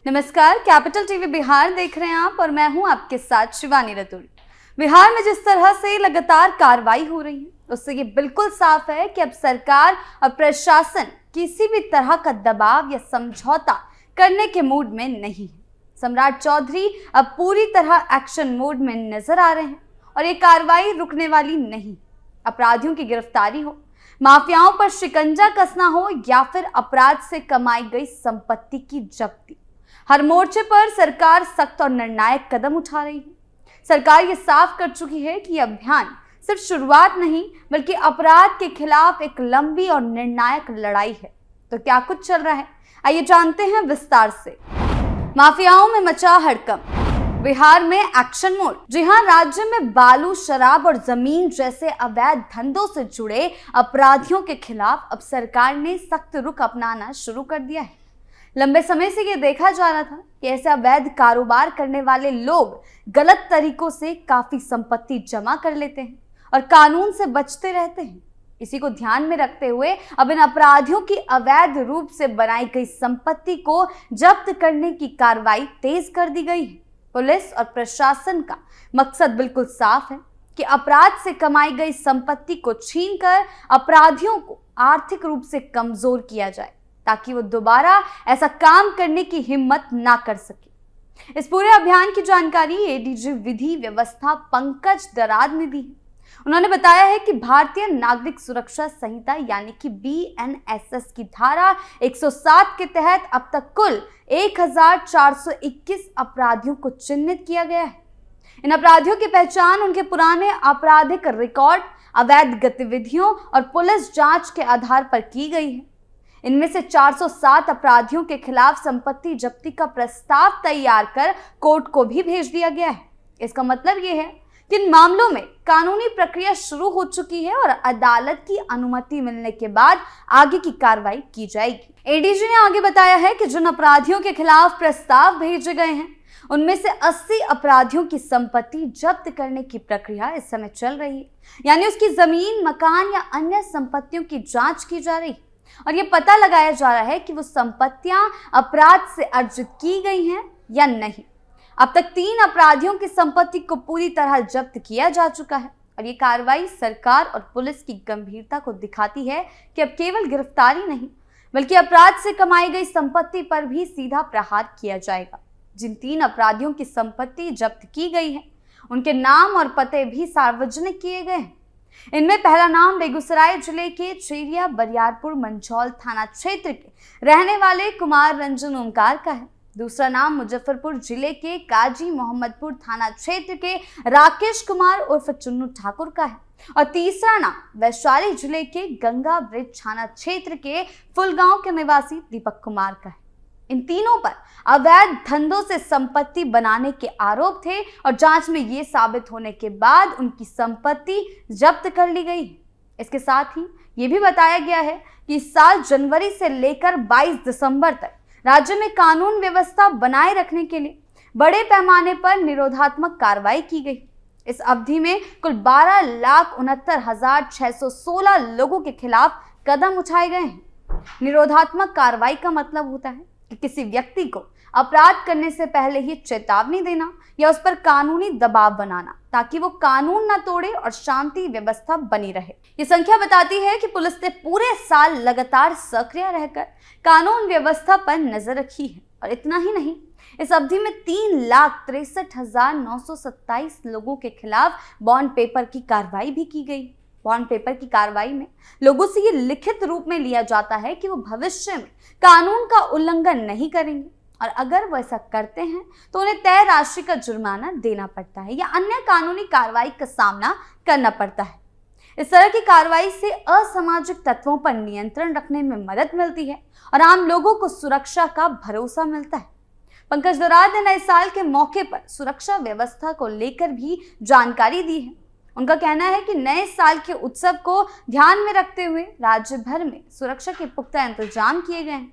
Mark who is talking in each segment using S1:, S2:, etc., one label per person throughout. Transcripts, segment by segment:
S1: नमस्कार, capital TV Bihar देख रहे हैं आप और मैं हूं आपके साथ शिवानी रतूड़ी। बिहार में जिस तरह से लगातार कार्रवाई हो रही है उससे ये बिल्कुल साफ है कि अब सरकार और प्रशासन किसी भी तरह का दबाव या समझौता करने के मूड में नहीं है। सम्राट चौधरी अब पूरी तरह एक्शन मोड में नजर आ रहे हैं और ये कार्रवाई रुकने वाली नहीं। अपराधियों की गिरफ्तारी हो, माफियाओं पर शिकंजा कसना हो या फिर अपराध से कमाई गई संपत्ति की जब्ती, हर मोर्चे पर सरकार सख्त और निर्णायक कदम उठा रही है। सरकार ये साफ कर चुकी है कि यह अभियान सिर्फ शुरुआत नहीं बल्कि अपराध के खिलाफ एक लंबी और निर्णायक लड़ाई है। तो क्या कुछ चल रहा है, आइए जानते हैं विस्तार से। माफियाओं में मचा हड़कंप, बिहार में एक्शन मोड। जी हां, राज्य में बालू, शराब और जमीन जैसे अवैध धंधों से जुड़े अपराधियों के खिलाफ अब सरकार ने सख्त रुख अपनाना शुरू कर दिया है। लंबे समय से ये देखा जा रहा था कि ऐसे अवैध कारोबार करने वाले लोग गलत तरीकों से काफी संपत्ति जमा कर लेते हैं और कानून से बचते रहते हैं। इसी को ध्यान में रखते हुए अब इन अपराधियों की अवैध रूप से बनाई गई संपत्ति को जब्त करने की कार्रवाई तेज कर दी गई है। पुलिस और प्रशासन का मकसद बिल्कुल साफ है कि अपराध से कमाई गई संपत्ति को छीनकर अपराधियों को आर्थिक रूप से कमजोर किया जाए ताकि वो दोबारा ऐसा काम करने की हिम्मत ना कर सके। इस पूरे अभियान की जानकारी एडीजी विधि व्यवस्था पंकज दराद ने दी है। उन्होंने बताया है कि भारतीय नागरिक सुरक्षा संहिता यानी कि BNSS की धारा 107 के तहत अब तक कुल 1421 अपराधियों को चिन्हित किया गया है। इन अपराधियों की पहचान उनके पुराने आपराधिक रिकॉर्ड, अवैध गतिविधियों और पुलिस जांच के आधार पर की गई है। इनमें से 407 अपराधियों के खिलाफ संपत्ति जब्ती का प्रस्ताव तैयार कर कोर्ट को भी भेज दिया गया है। इसका मतलब यह है कि इन मामलों में कानूनी प्रक्रिया शुरू हो चुकी है और अदालत की अनुमति मिलने के बाद आगे की कार्रवाई की जाएगी। एडीजी ने आगे बताया है कि जिन अपराधियों के खिलाफ प्रस्ताव भेजे गए हैं उनमें से 80 अपराधियों की संपत्ति जब्त करने की प्रक्रिया इस समय चल रही है, यानी उसकी जमीन, मकान या अन्य संपत्तियों की जांच की जा रही है और ये पता लगाया जा रहा है कि वो संपत्तियां अपराध से अर्जित की गई हैं या नहीं। अब तक 3 अपराधियों की संपत्ति को पूरी तरह जब्त किया जा चुका है और ये कार्रवाई सरकार और पुलिस की गंभीरता को दिखाती है कि अब केवल गिरफ्तारी नहीं बल्कि अपराध से कमाई गई संपत्ति पर भी सीधा प्रहार किया जाएगा। जिन 3 अपराधियों की संपत्ति जब्त की गई है उनके नाम और पते भी सार्वजनिक किए गए हैं। इनमें पहला नाम बेगूसराय जिले के चेरिया बरियारपुर मंझौल थाना क्षेत्र के रहने वाले कुमार रंजन ओमकार का है। दूसरा नाम मुजफ्फरपुर जिले के काजी मोहम्मदपुर थाना क्षेत्र के राकेश कुमार उर्फ चुन्नू ठाकुर का है और तीसरा नाम वैशाली जिले के गंगा ब्रिज थाना क्षेत्र के फुलगांव के निवासी दीपक कुमार का है। इन तीनों पर अवैध धंधों से संपत्ति बनाने के आरोप थे और जांच में ये साबित होने के बाद उनकी संपत्ति जब्त कर ली गई। इसके साथ ही ये भी बताया गया है कि इस साल जनवरी से लेकर 22 दिसंबर तक राज्य में कानून व्यवस्था बनाए रखने के लिए बड़े पैमाने पर निरोधात्मक कार्रवाई की गई। इस अवधि में कुल 12,69,616 लोगों के खिलाफ कदम उठाए गए हैं। निरोधात्मक कार्रवाई का मतलब होता है कि किसी व्यक्ति को अपराध करने से पहले ही चेतावनी देना या उस पर कानूनी दबाव बनाना ताकि वो कानून न तोड़े और शांति व्यवस्था बनी रहे। ये संख्या बताती है कि पुलिस ने पूरे साल लगातार सक्रिय रहकर कानून व्यवस्था पर नजर रखी है और इतना ही नहीं, इस अवधि में 3,63,927 लोगों के खिलाफ बॉन्ड पेपर की कार्रवाई भी की गई। बॉन्ड पेपर की कार्रवाई में लोगों से ये लिखित रूप में लिया जाता है कि वो भविष्य में कानून का उल्लंघन नहीं करेंगे और अगर वो ऐसा करते हैं तो उन्हें तय राशि का जुर्माना देना पड़ता है या अन्य कानूनी कार्रवाई का सामना करना पड़ता है। इस तरह की कार्रवाई से असामाजिक तत्वों पर नियंत्रण रखने में मदद मिलती है और आम लोगों को सुरक्षा का भरोसा मिलता है। पंकज दराद ने नए साल के मौके पर सुरक्षा व्यवस्था को लेकर भी जानकारी दी है। उनका कहना है कि नए साल के उत्सव को ध्यान में रखते हुए राज्य भर में सुरक्षा के पुख्ता इंतजाम किए गए हैं।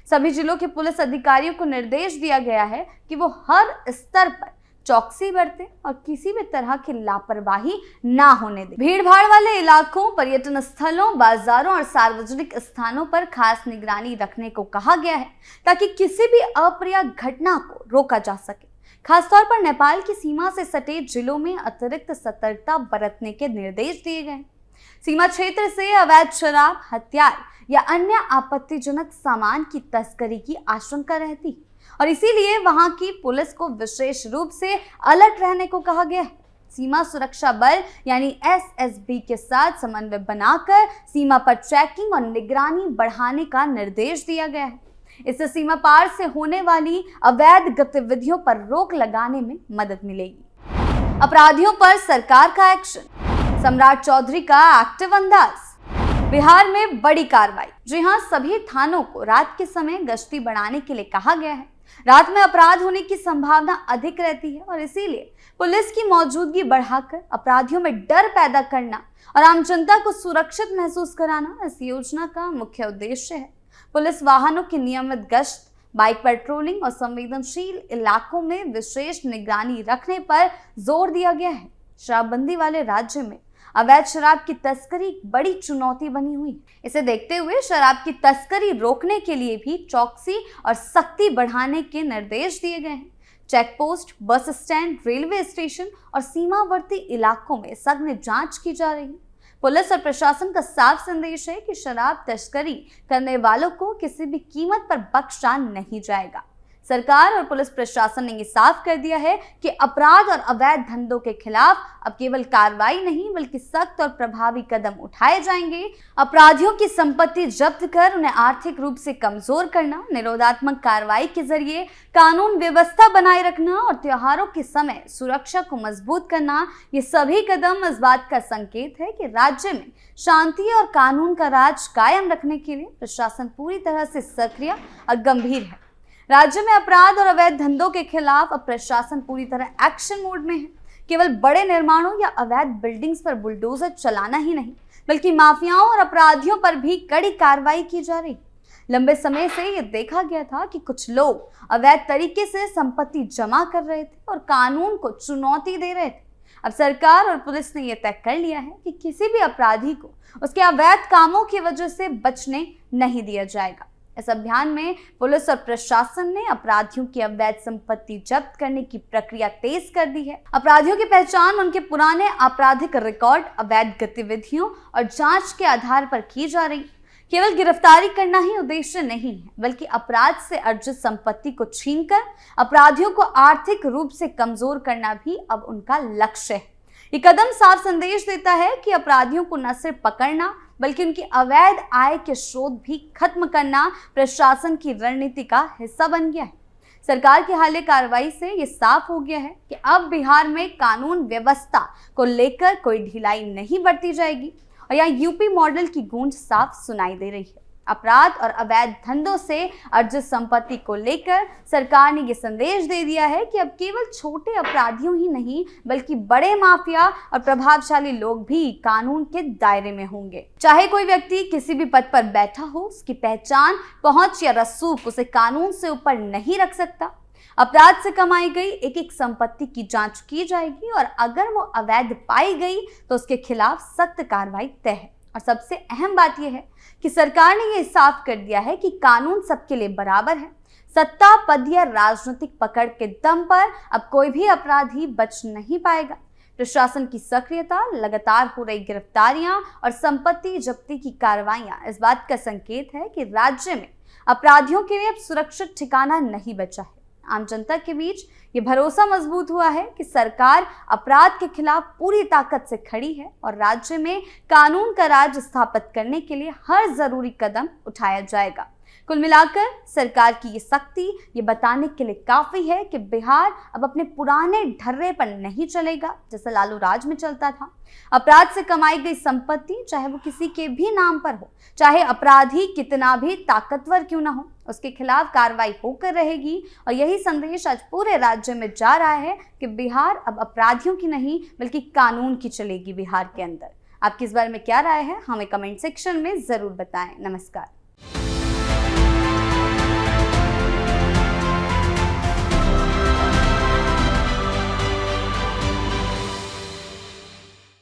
S1: सभी जिलों के पुलिस अधिकारियों को निर्देश दिया गया है कि वो हर स्तर पर चौकसी बरतें और किसी भी तरह की लापरवाही ना होने दें। भीड़ भाड़ वाले इलाकों, पर्यटन स्थलों, बाजारों और सार्वजनिक स्थानों पर खास निगरानी रखने को कहा गया है ताकि किसी भी अप्रिय घटना को रोका जा सके। खासतौर पर नेपाल की सीमा से सटे जिलों में अतिरिक्त सतर्कता बरतने के निर्देश दिए गए। सीमा क्षेत्र से अवैध शराब, हथियार या अन्य आपत्तिजनक सामान की तस्करी की आशंका रहती और इसीलिए वहां की पुलिस को विशेष रूप से अलर्ट रहने को कहा गया है। सीमा सुरक्षा बल यानी एसएसबी के साथ समन्वय बनाकर सीमा पर चेकिंग और निगरानी बढ़ाने का निर्देश दिया गया है। इससे सीमा पार से होने वाली अवैध गतिविधियों पर रोक लगाने में मदद मिलेगी। अपराधियों पर सरकार का एक्शन, सम्राट चौधरी का एक्टिव अंदाज। बिहार में बड़ी कार्रवाई। जी हां, सभी थानों को रात के समय गश्ती बढ़ाने के लिए कहा गया है। रात में अपराध होने की संभावना अधिक रहती है और इसीलिए पुलिस की मौजूदगी बढ़ाकर अपराधियों में डर पैदा करना और आम जनता को सुरक्षित महसूस कराना इस योजना का मुख्य उद्देश्य है। पुलिस वाहनों की नियमित गश्त, बाइक पेट्रोलिंग और संवेदनशील इलाकों में विशेष निगरानी रखने पर जोर दिया गया है। शराबबंदी वाले राज्य में अवैध शराब की तस्करी एक बड़ी चुनौती बनी हुई है। इसे देखते हुए शराब की तस्करी रोकने के लिए भी चौकसी और सख्ती बढ़ाने के निर्देश दिए गए हैं। Check post, bus stand, railway station और सीमावर्ती इलाकों में सघन जांच की जा रही है। पुलिस और प्रशासन का साफ संदेश है कि शराब तस्करी करने वालों को किसी भी कीमत पर बख्शा नहीं जाएगा। सरकार और पुलिस प्रशासन ने ये साफ कर दिया है कि अपराध और अवैध धंधों के खिलाफ अब केवल कार्रवाई नहीं बल्कि सख्त और प्रभावी कदम उठाए जाएंगे। अपराधियों की संपत्ति जब्त कर उन्हें आर्थिक रूप से कमजोर करना, निरोधात्मक कार्रवाई के जरिए कानून व्यवस्था बनाए रखना और त्योहारों के समय सुरक्षा को मजबूत करना, ये सभी कदम इस बात का संकेत है कि राज्य में शांति और कानून का राज कायम रखने के लिए प्रशासन पूरी तरह से सक्रिय और गंभीर है। राज्य में अपराध और अवैध धंधों के खिलाफ अब प्रशासन पूरी तरह एक्शन मोड में है। केवल बड़े निर्माणों या अवैध बिल्डिंग्स पर बुलडोजर चलाना ही नहीं बल्कि माफियाओं और अपराधियों पर भी कड़ी कार्रवाई की जा रही। लंबे समय से ये देखा गया था कि कुछ लोग अवैध तरीके से संपत्ति जमा कर रहे थे और कानून को चुनौती दे रहे थे। अब सरकार और पुलिस ने यह तय कर लिया है कि किसी भी अपराधी को उसके अवैध कामों की वजह से बचने नहीं दिया जाएगा। इस अभियान में पुलिस और प्रशासन ने अपराधियों की अवैध संपत्ति जब्त करने की प्रक्रिया तेज कर दी है। अपराधियों की पहचान उनके पुराने आपराधिक रिकॉर्ड, अवैध गतिविधियों और जांच के आधार पर की जा रही। केवल गिरफ्तारी करना ही उद्देश्य नहीं है बल्कि अपराध से अर्जित संपत्ति को छीनकर अपराधियों को आर्थिक रूप से कमजोर करना भी अब उनका लक्ष्य है। ये कदम साफ संदेश देता है कि अपराधियों को न सिर्फ पकड़ना बल्कि उनकी अवैध आय के स्रोत भी खत्म करना प्रशासन की रणनीति का हिस्सा बन गया है। सरकार की हालिया कार्रवाई से ये साफ हो गया है कि अब बिहार में कानून व्यवस्था को लेकर कोई ढिलाई नहीं बरती जाएगी और यहाँ यूपी मॉडल की गूंज साफ सुनाई दे रही है। अपराध और अवैध धंधों से अर्जित संपत्ति को लेकर सरकार ने ये संदेश दे दिया है कि अब केवल छोटे अपराधियों ही नहीं बल्कि बड़े माफिया और प्रभावशाली लोग भी कानून के दायरे में होंगे। चाहे कोई व्यक्ति किसी भी पद पर बैठा हो, उसकी पहचान, पहुंच या रसूख उसे कानून से ऊपर नहीं रख सकता। अपराध से कमाई गई एक एक संपत्ति की जांच की जाएगी और अगर वो अवैध पाई गई तो उसके खिलाफ सख्त कार्रवाई तय है। और सबसे अहम बात यह है कि सरकार ने यह साफ कर दिया है कि कानून सबके लिए बराबर है। सत्ता, पद या राजनीतिक पकड़ के दम पर अब कोई भी अपराधी बच नहीं पाएगा। प्रशासन की सक्रियता, लगातार हो रही गिरफ्तारियां और संपत्ति जब्ती की कार्रवाइयां इस बात का संकेत है कि राज्य में अपराधियों के लिए अब सुरक्षित ठिकाना नहीं बचा है। आम जनता के बीच ये भरोसा मजबूत हुआ है कि सरकार अपराध के खिलाफ पूरी ताकत से खड़ी है और राज्य में कानून का राज स्थापित करने के लिए हर जरूरी कदम उठाया जाएगा। कुल मिलाकर सरकार की ये सख्ती ये बताने के लिए काफी है कि बिहार अब अपने पुराने ढर्रे पर नहीं चलेगा जैसा लालू राज में चलता था। अपराध से कमाई गई संपत्ति चाहे वो किसी के भी नाम पर हो, चाहे अपराधी कितना भी ताकतवर क्यों ना हो, उसके खिलाफ कार्रवाई होकर रहेगी। और यही संदेश आज पूरे राज्य में जा रहा है कि बिहार अब अपराधियों की नहीं बल्कि कानून की चलेगी बिहार के अंदर। आपकी इस बारे में क्या राय है, हमें कमेंट सेक्शन में जरूर बताएं। नमस्कार।